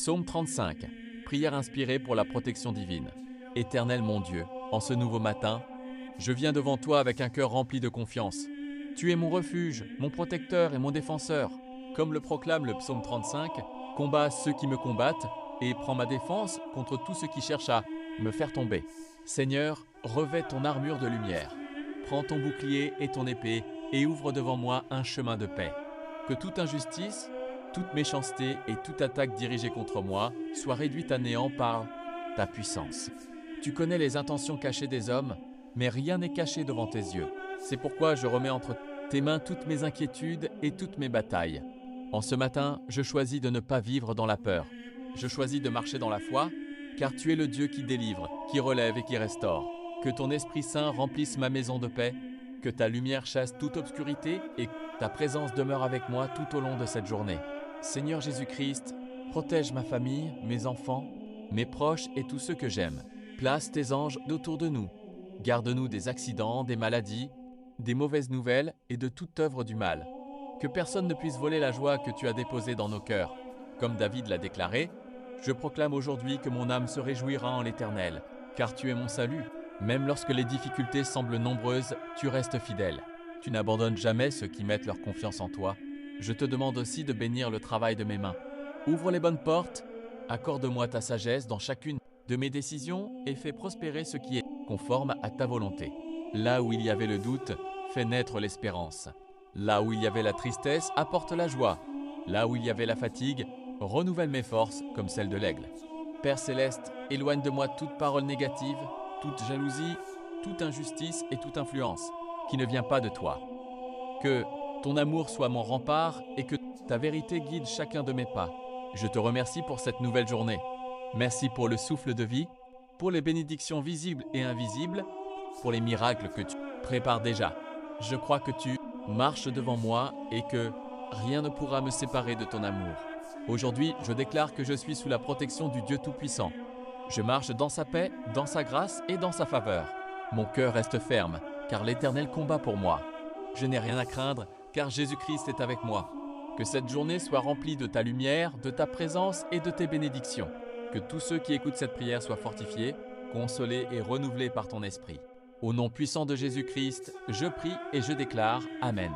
Psaume 35. Prière inspirée pour la protection divine. Éternel mon Dieu, en ce nouveau matin, je viens devant toi avec un cœur rempli de confiance. Tu es mon refuge, mon protecteur et mon défenseur. Comme le proclame le psaume 35, combat ceux qui me combattent et prends ma défense contre tous ceux qui cherchent à me faire tomber. Seigneur, revêt ton armure de lumière. Prends ton bouclier et ton épée et ouvre devant moi un chemin de paix. Que toute injustice, toute méchanceté et toute attaque dirigée contre moi soit réduite à néant par ta puissance. Tu connais les intentions cachées des hommes, mais rien n'est caché devant tes yeux. C'est pourquoi je remets entre tes mains toutes mes inquiétudes et toutes mes batailles. En ce matin, je choisis de ne pas vivre dans la peur. Je choisis de marcher dans la foi, car tu es le Dieu qui délivre, qui relève et qui restaure. Que ton Esprit Saint remplisse ma maison de paix, que ta lumière chasse toute obscurité et que ta présence demeure avec moi tout au long de cette journée. Seigneur Jésus-Christ, protège ma famille, mes enfants, mes proches et tous ceux que j'aime. Place tes anges autour de nous. Garde-nous des accidents, des maladies, des mauvaises nouvelles et de toute œuvre du mal. Que personne ne puisse voler la joie que tu as déposée dans nos cœurs. Comme David l'a déclaré, je proclame aujourd'hui que mon âme se réjouira en l'Éternel, car tu es mon salut. Même lorsque les difficultés semblent nombreuses, tu restes fidèle. Tu n'abandonnes jamais ceux qui mettent leur confiance en toi. Je te demande aussi de bénir le travail de mes mains. Ouvre les bonnes portes, accorde-moi ta sagesse dans chacune de mes décisions et fais prospérer ce qui est conforme à ta volonté. Là où il y avait le doute, fais naître l'espérance. Là où il y avait la tristesse, apporte la joie. Là où il y avait la fatigue, renouvelle mes forces comme celles de l'aigle. Père céleste, éloigne de moi toute parole négative, toute jalousie, toute injustice et toute influence qui ne vient pas de toi. Que ton amour soit mon rempart et que ta vérité guide chacun de mes pas. Je te remercie pour cette nouvelle journée. Merci pour le souffle de vie, pour les bénédictions visibles et invisibles, pour les miracles que tu prépares déjà. Je crois que tu marches devant moi et que rien ne pourra me séparer de ton amour. Aujourd'hui, je déclare que je suis sous la protection du Dieu Tout-Puissant. Je marche dans sa paix, dans sa grâce et dans sa faveur. Mon cœur reste ferme, car l'Éternel combat pour moi. Je n'ai rien à craindre, car Jésus-Christ est avec moi. Que cette journée soit remplie de ta lumière, de ta présence et de tes bénédictions. Que tous ceux qui écoutent cette prière soient fortifiés, consolés et renouvelés par ton esprit. Au nom puissant de Jésus-Christ, je prie et je déclare Amen.